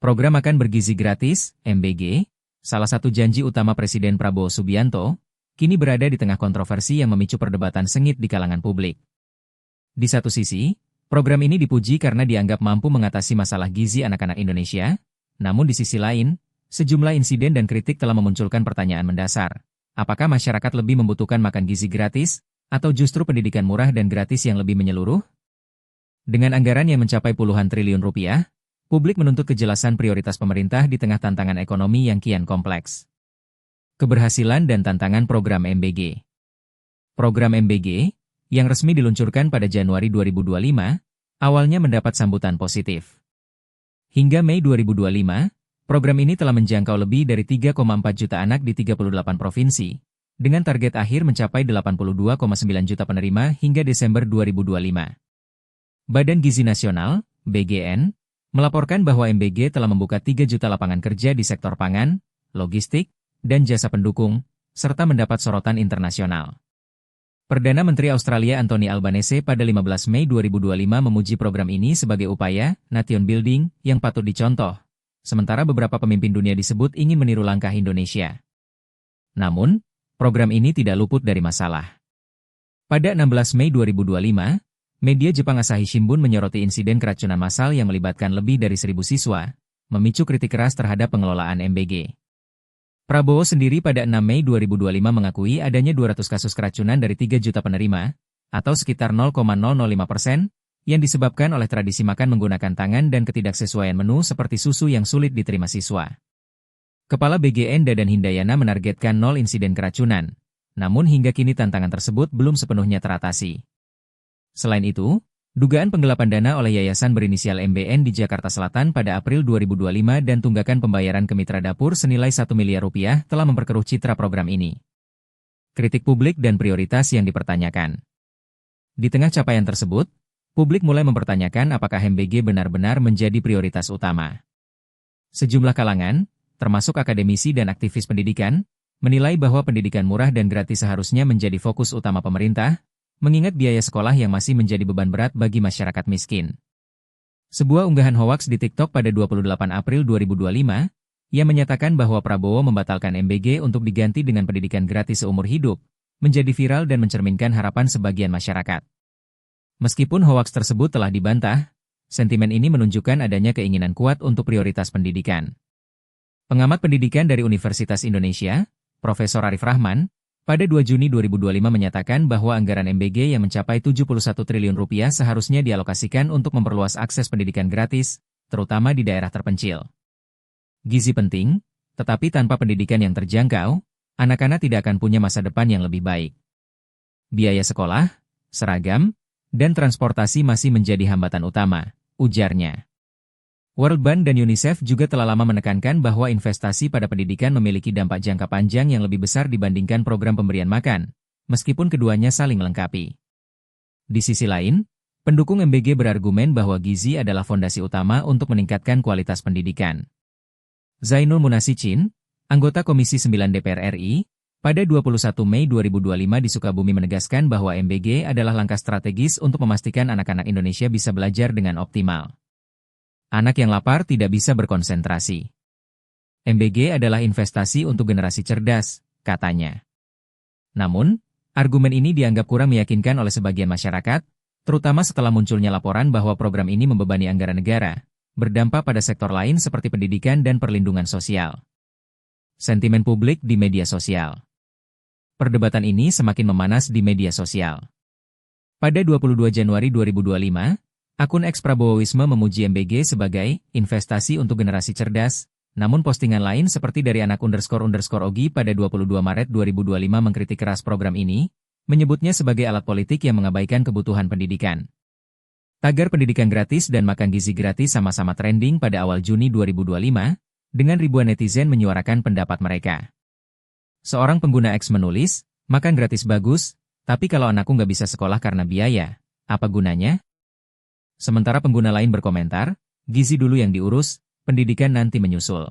Program Makan Bergizi Gratis, MBG, salah satu janji utama Presiden Prabowo Subianto, kini berada di tengah kontroversi yang memicu perdebatan sengit di kalangan publik. Di satu sisi, program ini dipuji karena dianggap mampu mengatasi masalah gizi anak-anak Indonesia, namun di sisi lain, sejumlah insiden dan kritik telah memunculkan pertanyaan mendasar. Apakah masyarakat lebih membutuhkan makan gizi gratis, atau justru pendidikan murah dan gratis yang lebih menyeluruh? Dengan anggaran yang mencapai puluhan triliun rupiah, publik menuntut kejelasan prioritas pemerintah di tengah tantangan ekonomi yang kian kompleks. Keberhasilan dan tantangan program MBG. Program MBG, yang resmi diluncurkan pada Januari 2025, awalnya mendapat sambutan positif. Hingga Mei 2025, program ini telah menjangkau lebih dari 3,4 juta anak di 38 provinsi, dengan target akhir mencapai 82,9 juta penerima hingga Desember 2025. Badan Gizi Nasional, BGN, melaporkan bahwa MBG telah membuka 3 juta lapangan kerja di sektor pangan, logistik, dan jasa pendukung, serta mendapat sorotan internasional. Perdana Menteri Australia Anthony Albanese pada 15 Mei 2025 memuji program ini sebagai upaya nation building yang patut dicontoh, sementara beberapa pemimpin dunia disebut ingin meniru langkah Indonesia. Namun, program ini tidak luput dari masalah. Pada 16 Mei 2025, media Jepang Asahi Shimbun menyoroti insiden keracunan massal yang melibatkan lebih dari 1.000 siswa, memicu kritik keras terhadap pengelolaan MBG. Prabowo sendiri pada 6 Mei 2025 mengakui adanya 200 kasus keracunan dari 3 juta penerima, atau sekitar 0,005%, yang disebabkan oleh tradisi makan menggunakan tangan dan ketidaksesuaian menu seperti susu yang sulit diterima siswa. Kepala BGN Dadan Hindayana menargetkan 0 insiden keracunan, namun hingga kini tantangan tersebut belum sepenuhnya teratasi. Selain itu, dugaan penggelapan dana oleh yayasan berinisial MBN di Jakarta Selatan pada April 2025 dan tunggakan pembayaran ke mitra dapur senilai 1 miliar rupiah telah memperkeruh citra program ini. Kritik publik dan prioritas yang dipertanyakan. Di tengah capaian tersebut, publik mulai mempertanyakan apakah MBG benar-benar menjadi prioritas utama. Sejumlah kalangan, termasuk akademisi dan aktivis pendidikan, menilai bahwa pendidikan murah dan gratis seharusnya menjadi fokus utama pemerintah, mengingat biaya sekolah yang masih menjadi beban berat bagi masyarakat miskin. Sebuah unggahan hoaks di TikTok pada 28 April 2025, yang menyatakan bahwa Prabowo membatalkan MBG untuk diganti dengan pendidikan gratis seumur hidup, menjadi viral dan mencerminkan harapan sebagian masyarakat. Meskipun hoaks tersebut telah dibantah, sentimen ini menunjukkan adanya keinginan kuat untuk prioritas pendidikan. Pengamat pendidikan dari Universitas Indonesia, Profesor Arif Rahman, pada 2 Juni 2025 menyatakan bahwa anggaran MBG yang mencapai 71 triliun rupiah seharusnya dialokasikan untuk memperluas akses pendidikan gratis, terutama di daerah terpencil. Gizi penting, tetapi tanpa pendidikan yang terjangkau, anak-anak tidak akan punya masa depan yang lebih baik. Biaya sekolah, seragam, dan transportasi masih menjadi hambatan utama, ujarnya. World Bank dan UNICEF juga telah lama menekankan bahwa investasi pada pendidikan memiliki dampak jangka panjang yang lebih besar dibandingkan program pemberian makan, meskipun keduanya saling melengkapi. Di sisi lain, pendukung MBG berargumen bahwa gizi adalah fondasi utama untuk meningkatkan kualitas pendidikan. Zainul Munasicin, anggota Komisi 9 DPR RI, pada 21 Mei 2025 di Sukabumi menegaskan bahwa MBG adalah langkah strategis untuk memastikan anak-anak Indonesia bisa belajar dengan optimal. Anak yang lapar tidak bisa berkonsentrasi. MBG adalah investasi untuk generasi cerdas, katanya. Namun, argumen ini dianggap kurang meyakinkan oleh sebagian masyarakat, terutama setelah munculnya laporan bahwa program ini membebani anggaran negara, berdampak pada sektor lain seperti pendidikan dan perlindungan sosial. Sentimen publik di media sosial. Perdebatan ini semakin memanas di media sosial. Pada 22 Januari 2025, akun X Prabowowisme memuji MBG sebagai investasi untuk generasi cerdas, namun postingan lain seperti dari anak__Ogi pada 22 Maret 2025 mengkritik keras program ini, menyebutnya sebagai alat politik yang mengabaikan kebutuhan pendidikan. Tagar pendidikan gratis dan makan gizi gratis sama-sama trending pada awal Juni 2025, dengan ribuan netizen menyuarakan pendapat mereka. Seorang pengguna X menulis, makan gratis bagus, tapi kalau anakku nggak bisa sekolah karena biaya, apa gunanya? Sementara pengguna lain berkomentar, gizi dulu yang diurus, pendidikan nanti menyusul.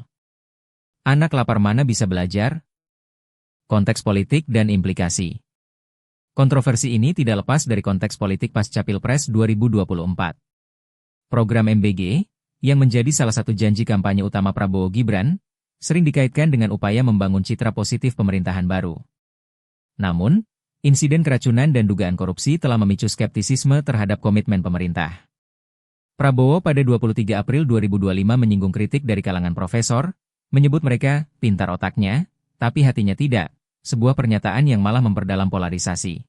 Anak lapar mana bisa belajar? Konteks politik dan implikasi. Kontroversi ini tidak lepas dari konteks politik pasca Pilpres 2024. Program MBG, yang menjadi salah satu janji kampanye utama Prabowo Gibran, sering dikaitkan dengan upaya membangun citra positif pemerintahan baru. Namun, insiden keracunan dan dugaan korupsi telah memicu skeptisisme terhadap komitmen pemerintah. Prabowo pada 23 April 2025 menyinggung kritik dari kalangan profesor, menyebut mereka pintar otaknya, tapi hatinya tidak, sebuah pernyataan yang malah memperdalam polarisasi.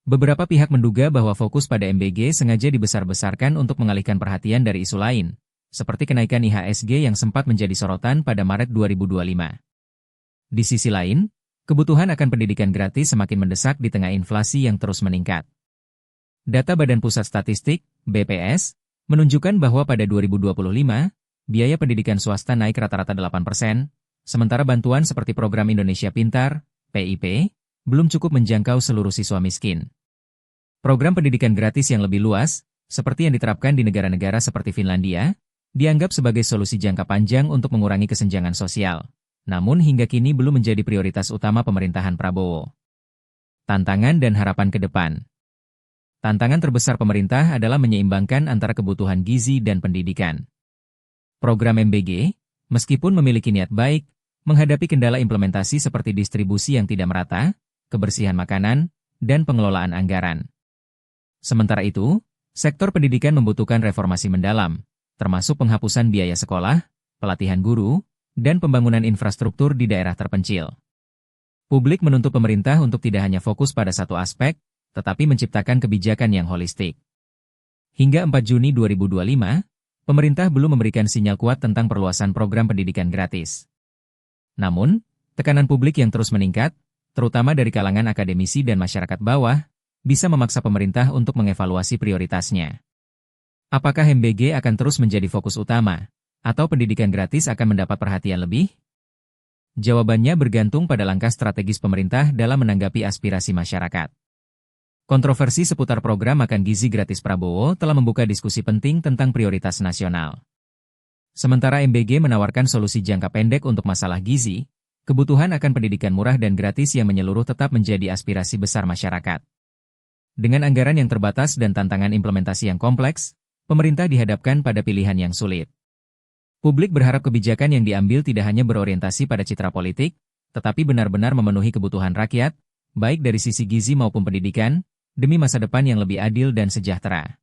Beberapa pihak menduga bahwa fokus pada MBG sengaja dibesar-besarkan untuk mengalihkan perhatian dari isu lain, seperti kenaikan IHSG yang sempat menjadi sorotan pada Maret 2025. Di sisi lain, kebutuhan akan pendidikan gratis semakin mendesak di tengah inflasi yang terus meningkat. Data Badan Pusat Statistik, BPS, menunjukkan bahwa pada 2025, biaya pendidikan swasta naik rata-rata 8%, sementara bantuan seperti Program Indonesia Pintar, PIP, belum cukup menjangkau seluruh siswa miskin. Program pendidikan gratis yang lebih luas, seperti yang diterapkan di negara-negara seperti Finlandia, dianggap sebagai solusi jangka panjang untuk mengurangi kesenjangan sosial. Namun hingga kini belum menjadi prioritas utama pemerintahan Prabowo. Tantangan dan harapan ke depan. Tantangan terbesar pemerintah adalah menyeimbangkan antara kebutuhan gizi dan pendidikan. Program MBG, meskipun memiliki niat baik, menghadapi kendala implementasi seperti distribusi yang tidak merata, kebersihan makanan, dan pengelolaan anggaran. Sementara itu, sektor pendidikan membutuhkan reformasi mendalam, termasuk penghapusan biaya sekolah, pelatihan guru, dan pembangunan infrastruktur di daerah terpencil. Publik menuntut pemerintah untuk tidak hanya fokus pada satu aspek, tetapi menciptakan kebijakan yang holistik. Hingga 4 Juni 2025, pemerintah belum memberikan sinyal kuat tentang perluasan program pendidikan gratis. Namun, tekanan publik yang terus meningkat, terutama dari kalangan akademisi dan masyarakat bawah, bisa memaksa pemerintah untuk mengevaluasi prioritasnya. Apakah MBG akan terus menjadi fokus utama, atau pendidikan gratis akan mendapat perhatian lebih? Jawabannya bergantung pada langkah strategis pemerintah dalam menanggapi aspirasi masyarakat. Kontroversi seputar program makan gizi gratis Prabowo telah membuka diskusi penting tentang prioritas nasional. Sementara MBG menawarkan solusi jangka pendek untuk masalah gizi, kebutuhan akan pendidikan murah dan gratis yang menyeluruh tetap menjadi aspirasi besar masyarakat. Dengan anggaran yang terbatas dan tantangan implementasi yang kompleks, pemerintah dihadapkan pada pilihan yang sulit. Publik berharap kebijakan yang diambil tidak hanya berorientasi pada citra politik, tetapi benar-benar memenuhi kebutuhan rakyat, baik dari sisi gizi maupun pendidikan, demi masa depan yang lebih adil dan sejahtera.